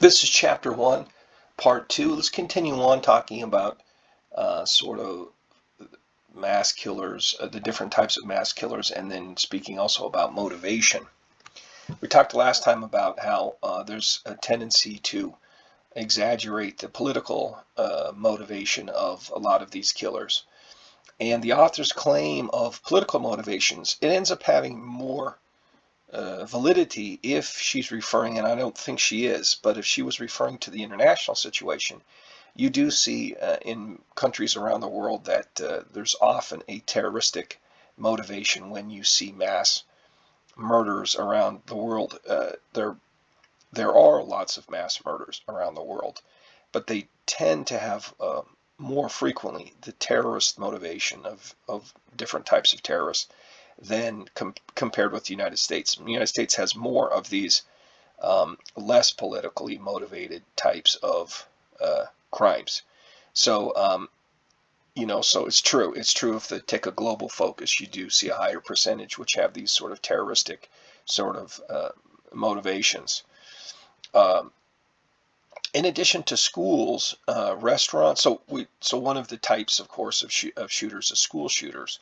This is chapter one, part two. Let's continue on talking about sort of mass killers, the different types of mass killers, and then speaking also about motivation. We talked last time about how there's a tendency to exaggerate the political motivation of a lot of these killers. And the author's claim of political motivations, it ends up having more validity if she's referring, and I don't think she is, but if she was referring to the international situation. You do see in countries around the world that there's often a terroristic motivation when you see mass murders around the world. There are lots of mass murders around the world, but they tend to have more frequently the terrorist motivation of different types of terrorists than compared with the United States. The United States has more of these less politically motivated types of crimes. So, so it's true. It's true if they take a global focus, you do see a higher percentage which have these sort of terroristic sort of motivations. Um, in addition to schools, restaurants. So one of the types, of course, of shooters is school shooters,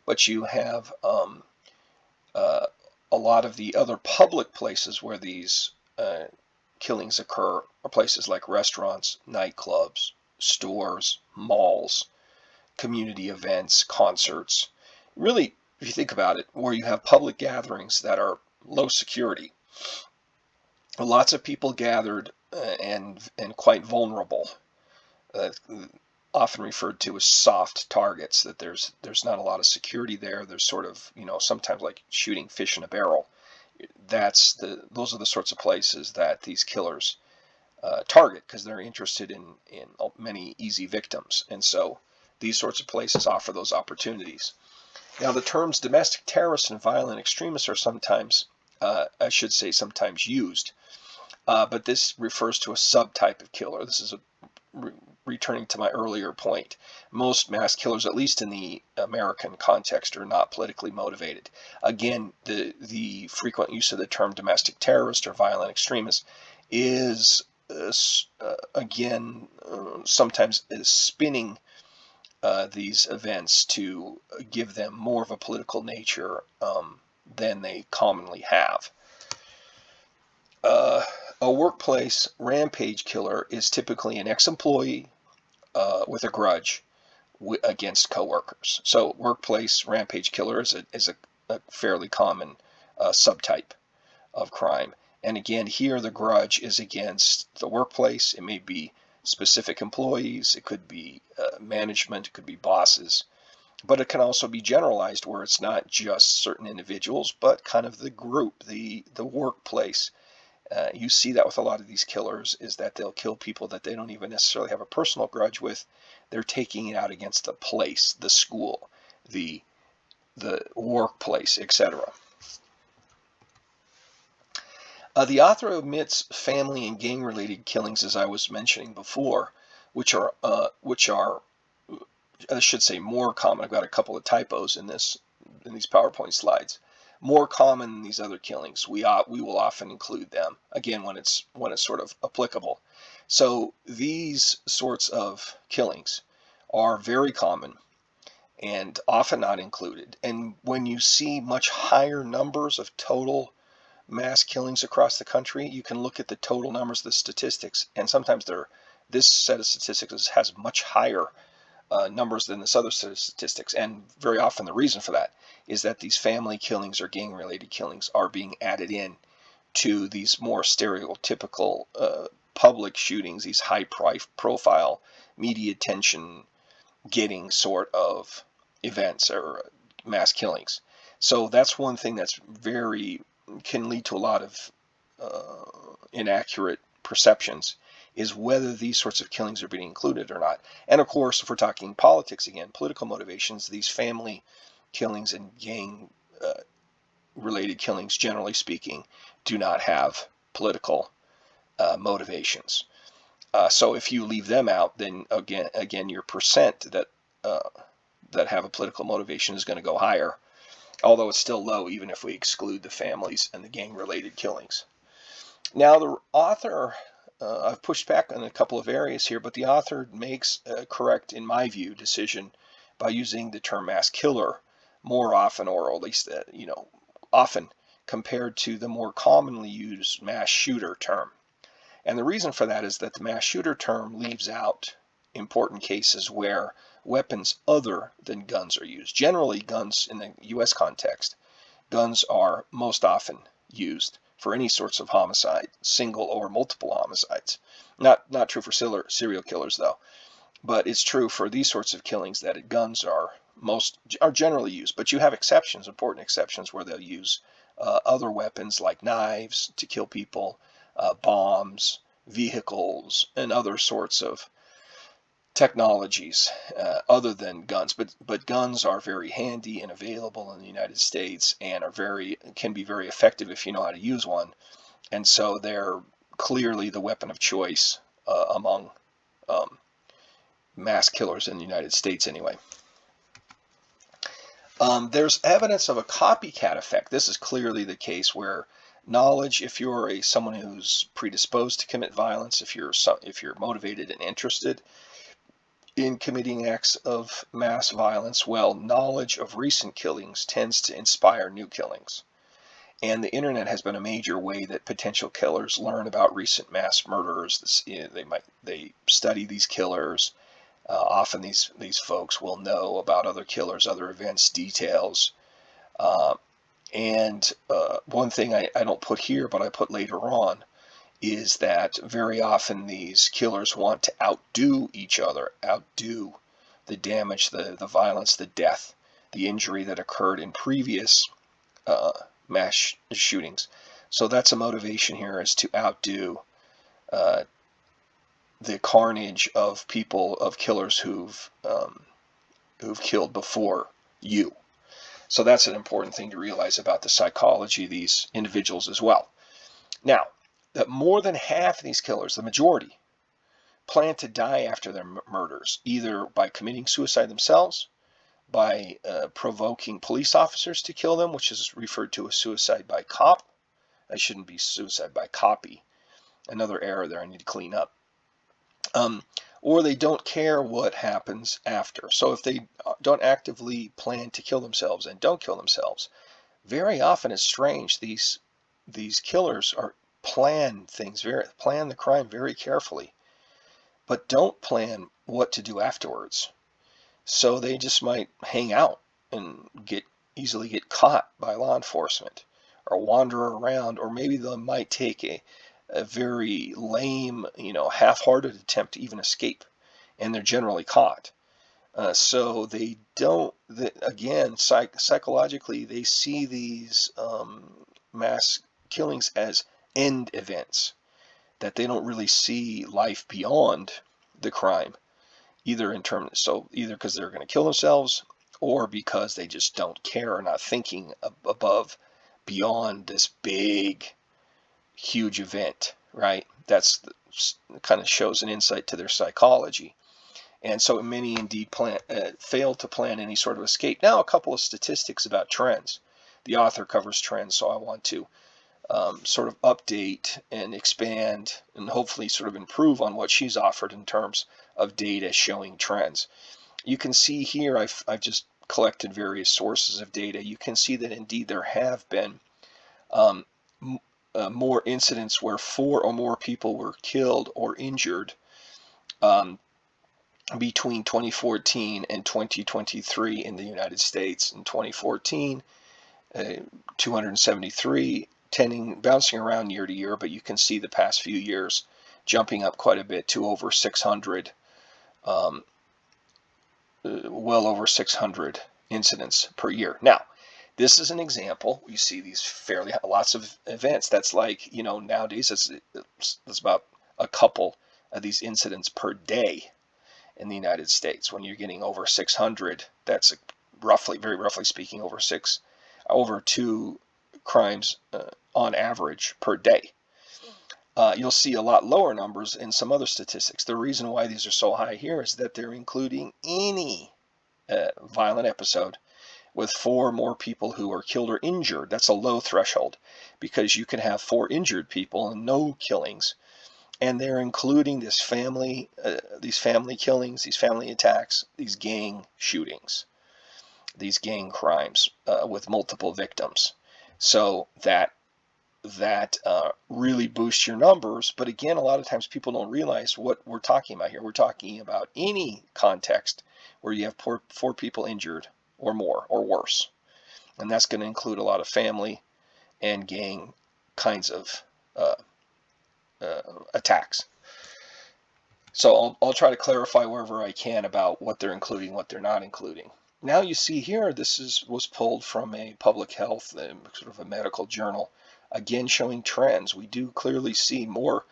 but you have uh, a lot of the other public places where these killings occur are places like restaurants, nightclubs, stores, malls, community events, concerts. Really, if you think about it, where you have public gatherings that are low security, lots of people gathered and quite vulnerable, uh, often referred to as soft targets. That there's not a lot of security there. There's sort of sometimes like shooting fish in a barrel. Those are the sorts of places that these killers target because they're interested in many easy victims, and so these sorts of places offer those opportunities. Now, the terms domestic terrorists and violent extremists are sometimes, I should say, sometimes used, but this refers to a subtype of killer. This is returning to my earlier point. Most mass killers, at least in the American context, are not politically motivated. Again, the frequent use of the term domestic terrorist or violent extremist is again sometimes is spinning these events to give them more of a political nature than they commonly have. Uh, a workplace rampage killer is typically an ex-employee with a grudge against coworkers. So, workplace rampage killer is a fairly common subtype of crime. And again, here the grudge is against the workplace. It may be specific employees, it could be management, it could be bosses, but it can also be generalized where it's not just certain individuals, but kind of the group, the workplace. You see that with a lot of these killers is that they'll kill people that they don't even necessarily have a personal grudge with. They're taking it out against the place, the school, the workplace, etc. The author omits family and gang-related killings, as I was mentioning before, which are I should say more common. I've got a couple of typos in these PowerPoint slides. More common than these other killings. We will often include them again when it's sort of applicable. So these sorts of killings are very common and often not included. And when you see much higher numbers of total mass killings across the country, you can look at the total numbers of the statistics, and sometimes this set of statistics has much higher numbers than this other set of statistics. And very often the reason for that is that these family killings or gang-related killings are being added in to these more stereotypical public shootings, these high-profile, media attention getting sort of events or mass killings. So that's one thing that's can lead to a lot of inaccurate perceptions, is whether these sorts of killings are being included or not. And of course, if we're talking politics again, political motivations, these family killings and gang related killings, generally speaking, do not have political motivations. So if you leave them out, then again, your percent that have a political motivation is going to go higher, although it's still low even if we exclude the families and the gang-related killings. Now, the author I've pushed back on a couple of areas here, but the author makes a correct, in my view, decision by using the term mass killer more often, or at least, often, compared to the more commonly used mass shooter term. And the reason for that is that the mass shooter term leaves out important cases where weapons other than guns are used. Generally, guns in the U.S. context, guns are most often used for any sorts of homicide, single or multiple homicides. Not true for serial killers, though, but it's true for these sorts of killings that guns are generally used. But you have exceptions, important exceptions, where they'll use other weapons like knives to kill people, bombs, vehicles, and other sorts of technologies other than guns. But guns are very handy and available in the United States, and can be very effective if you know how to use one. And so they're clearly the weapon of choice among mass killers in the United States anyway. There's evidence of a copycat effect. This is clearly the case where knowledge, if you're someone who's predisposed to commit violence, if you're motivated and interested in committing acts of mass violence, well, knowledge of recent killings tends to inspire new killings. And the internet has been a major way that potential killers learn about recent mass murderers. They study these killers. Often these folks will know about other killers, other events, details. And one thing I don't put here, but I put later on, is that very often these killers want to outdo each other, outdo the damage, the violence, the death, the injury that occurred in previous mass shootings. So that's a motivation here, is to outdo the carnage of killers who've killed before you. So that's an important thing to realize about the psychology of these individuals as well. Now, that more than half of these killers, the majority, plan to die after their murders, either by committing suicide themselves, by provoking police officers to kill them, which is referred to as suicide by cop. That shouldn't be suicide by copy. Another error there I need to clean up. Or they don't care what happens after. So if they don't actively plan to kill themselves and don't kill themselves, very often it's strange. These killers plan the crime very carefully, but don't plan what to do afterwards. So they just might hang out and easily get caught by law enforcement, or wander around, or maybe they might take a very lame, half-hearted attempt to even escape, and they're generally caught. So they don't, again, psychologically, they see these mass killings as end events, that they don't really see life beyond the crime, either because they're going to kill themselves, or because they just don't care, or not thinking beyond this big, huge event, right? That's kind of shows an insight to their psychology. And so many indeed fail to plan any sort of escape. Now, a couple of statistics about trends. The author covers trends, so I want to sort of update and expand and hopefully sort of improve on what she's offered in terms of data showing trends. You can see here, I've just collected various sources of data. You can see that indeed there have been more incidents where 4 or more people were killed or injured between 2014 and 2023 in the United States. In 2014, 273, bouncing around year to year, but you can see the past few years jumping up quite a bit to over 600, well over 600 incidents per year. Now, this is an example. You see these lots of events. That's like, nowadays it's about a couple of these incidents per day in the United States. When you're getting over 600, that's very roughly speaking, over 2 crimes on average per day. You'll see a lot lower numbers in some other statistics. The reason why these are so high here is that they're including any violent episode with 4 or more people who are killed or injured. That's a low threshold, because you can have 4 injured people and no killings, and they're including these family killings, these family attacks, these gang shootings, these gang crimes with multiple victims. So that really boosts your numbers. But again, a lot of times people don't realize what we're talking about here. We're talking about any context where you have four people injured or more or worse. And that's going to include a lot of family and gang kinds of attacks. So I'll try to clarify wherever I can about what they're including, what they're not including. Now you see here, was pulled from a public health, sort of a medical journal, again showing trends. We do clearly see more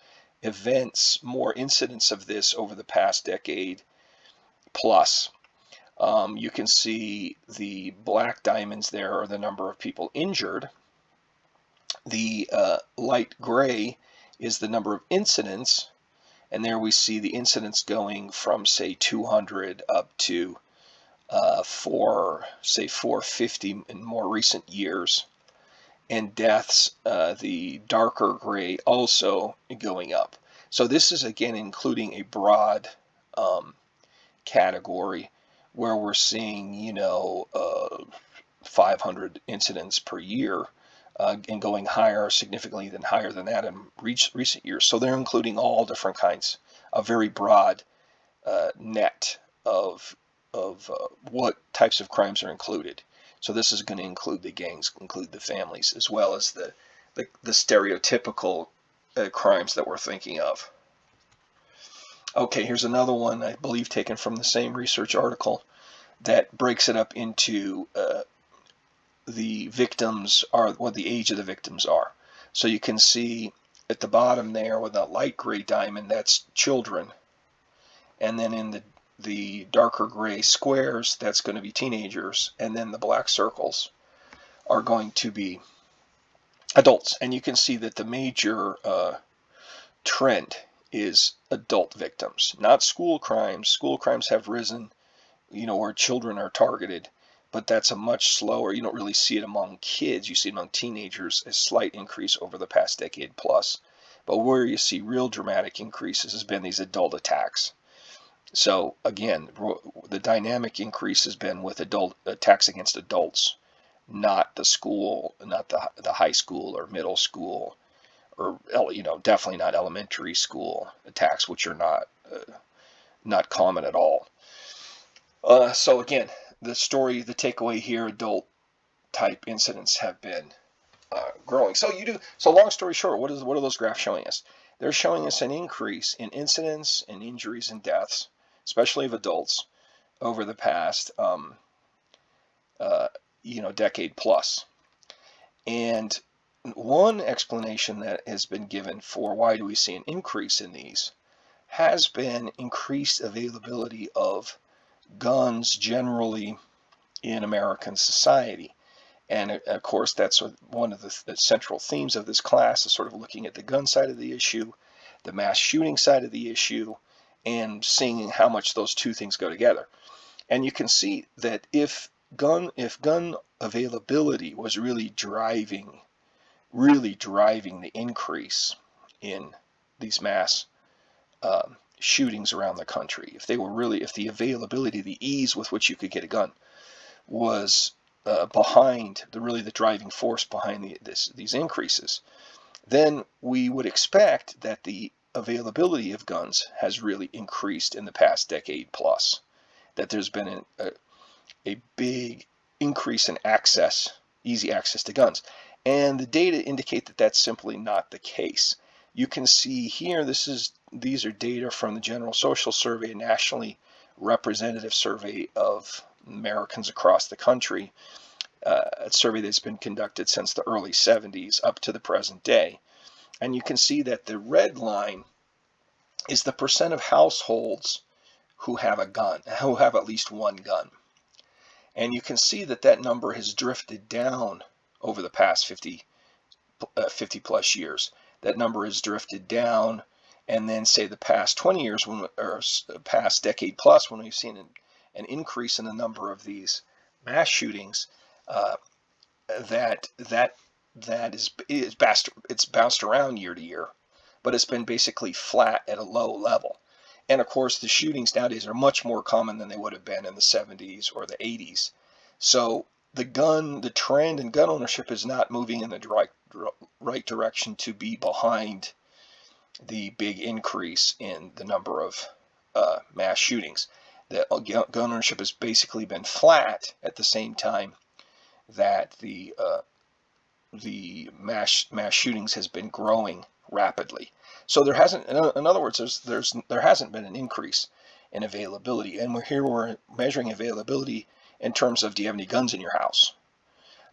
events, more incidents of this over the past decade plus. You can see the black diamonds there are the number of people injured. The light gray is the number of incidents, and there we see the incidents going from, say, 200 up to 450 in more recent years, and deaths, the darker gray, also going up. So this is again including a broad category where we're seeing 500 incidents per year, and going significantly higher than that in recent years. So they're including all different kinds, a very broad net of what types of crimes are included. So this is going to include the gangs, include the families, as well as the stereotypical crimes that we're thinking of. Okay, here's another one, I believe taken from the same research article, that breaks it up into the victims are what the age of the victims are. So you can see at the bottom there with that light gray diamond, that's children, and then in the darker gray squares, that's going to be teenagers, and then the black circles are going to be adults. And you can see that the major trend is adult victims, not school crimes. School crimes have risen, where children are targeted, but that's a much slower, you don't really see it among kids, you see it among teenagers, a slight increase over the past decade plus. But where you see real dramatic increases has been these adult attacks. So again, the dynamic increase has been with adult attacks against adults, not the school, not the high school or middle school, or definitely not elementary school attacks, which are not common at all. So again, the takeaway here, adult type incidents have been growing. So long story short, what are those graphs showing us? They're showing us an increase in incidents and injuries and deaths, especially of adults, over the past decade plus. And one explanation that has been given for why do we see an increase in these has been increased availability of guns generally in American society. And of course, that's one of the central themes of this class, is sort of looking at the gun side of the issue, the mass shooting side of the issue, and seeing how much those two things go together. And you can see that if gun availability was really driving the increase in these mass shootings around the country, if the availability, the ease with which you could get a gun was behind the driving force behind these increases, then we would expect that the availability of guns has really increased in the past decade plus, that there's been a big increase in easy access to guns. And the data indicate that that's simply not the case. You can see here, these are data from the General Social Survey, a nationally representative survey of Americans across the country, a survey that's been conducted since the early 70s up to the present day. And you can see that the red line is the percent of households who have a gun, who have at least one gun. And you can see that number has drifted down over the past 50 plus years. That number has drifted down, and then say the past 20 years, or past decade plus, when we've seen an increase in the number of these mass shootings, that is bounced around year to year, but it's been basically flat at a low level. And of course, the shootings nowadays are much more common than they would have been in the 70s or the 80s. So the trend in gun ownership is not moving in the right direction to be behind the big increase in the number of mass shootings. The gun ownership has basically been flat at the same time that the mass shootings has been growing rapidly. So there hasn't, in other words, there hasn't been an increase in availability. And we're measuring availability in terms of, do you have any guns in your house?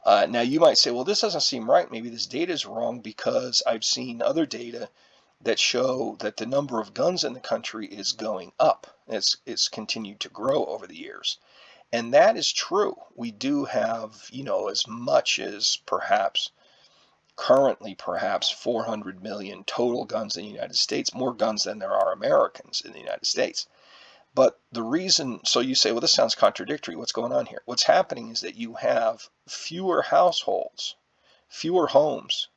Now you might say, well, this doesn't seem right. Maybe this data is wrong, because I've seen other data that show that the number of guns in the country is going up. It's continued to grow over the years. And that is true. We do have, as much as currently perhaps 400 million total guns in the United States, more guns than there are Americans in the United States. But the reason, so you say, well, this sounds contradictory. What's going on here? What's happening is that you have fewer households, fewer homes,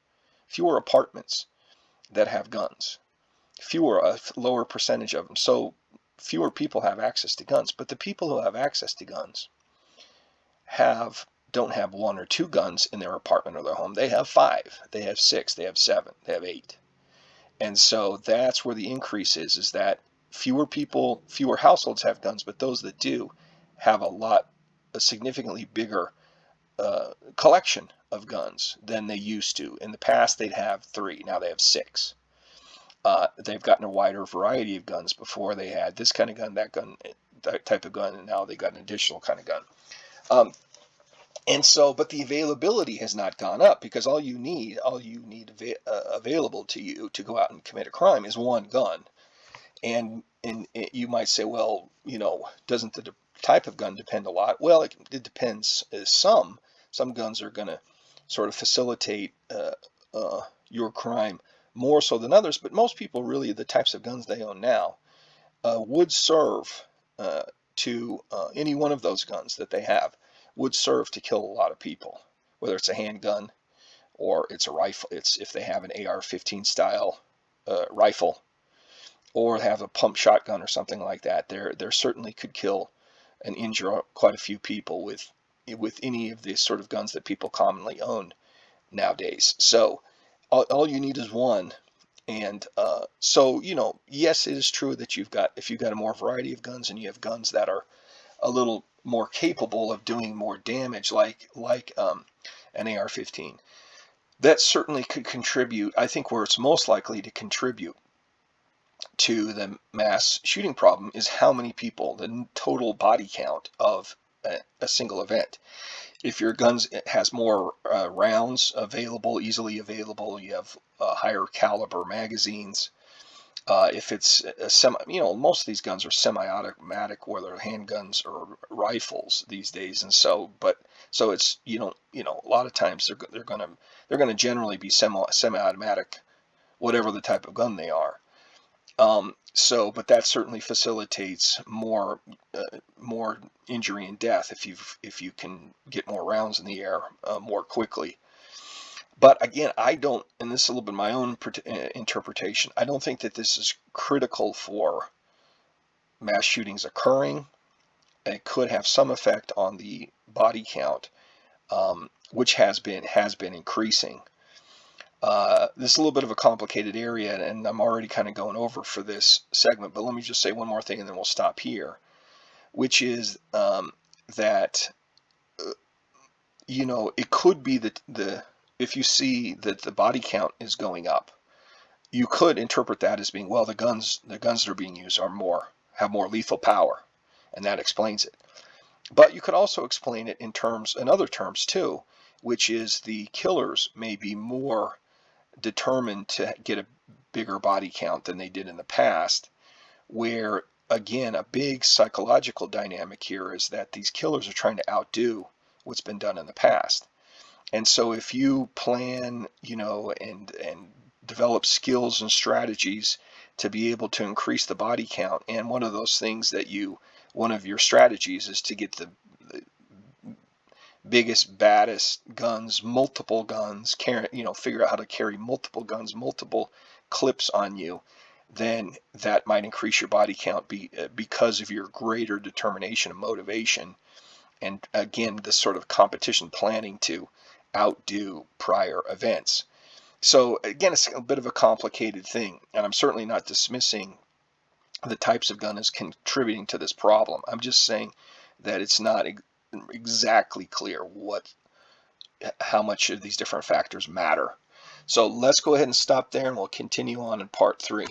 fewer apartments that have guns, a lower percentage of them. So fewer people have access to guns. But the people who have access to guns don't have 1 or 2 guns in their apartment or their home. They have 5, they have 6, they have 7, they have 8. And so that's where the increase is that fewer households have guns, but those that do have a significantly bigger collection of guns than they used to. In the past, they'd have 3, now they have 6. They've gotten a wider variety of guns. Before they had this kind of gun, that type of gun, and now they got an additional kind of gun. And so, but the availability has not gone up, because all you need available to you to go out and commit a crime is 1 gun. And you might say, well, doesn't the type of gun depend a lot? Well, it depends. Some guns are going to sort of facilitate your crime more so than others, but most people, really, the types of guns they own now would serve to any one of those guns that they have would serve to kill a lot of people, whether it's a handgun or it's a rifle. It's if they have an AR-15 style rifle, or have a pump shotgun or something like that. There certainly could kill and injure quite a few people with any of these sort of guns that people commonly own nowadays. So all you need is 1. And so, yes, it is true that if you've got a more variety of guns, and you have guns that are a little more capable of doing more damage, like an AR-15, that certainly could contribute. I think where it's most likely to contribute to the mass shooting problem is how many people, the total body count of a single event. If your guns has more rounds available, easily available, you have higher caliber magazines. If it's a most of these guns are semi-automatic, whether handguns or rifles these days, and so it's a lot of times they're gonna generally be semi-automatic, whatever the type of gun they are. But that certainly facilitates more injury and death if you can get more rounds in the air more quickly. But again, and this is a little bit my own interpretation, I don't think that this is critical for mass shootings occurring. It could have some effect on the body count, which has been increasing. This is a little bit of a complicated area, and I'm already kind of going over for this segment, but let me just say one more thing and then we'll stop here, which is that it could be that if you see that the body count is going up, you could interpret that as being, well, the guns that are being used have more lethal power, and that explains it. But you could also explain it in other terms too, which is the killers may be more determined to get a bigger body count than they did in the past, where, again, a big psychological dynamic here is that these killers are trying to outdo what's been done in the past. And so if you plan, and develop skills and strategies to be able to increase the body count, and one of those things one of your strategies is to get the biggest, baddest guns, multiple guns, figure out how to carry multiple guns, multiple clips on you, then that might increase your body count because of your greater determination and motivation. And again, this sort of competition planning to outdo prior events. So again, it's a bit of a complicated thing, and I'm certainly not dismissing the types of gun as contributing to this problem. I'm just saying that it's not exactly clear how much of these different factors matter. So let's go ahead and stop there, and we'll continue on in part 3.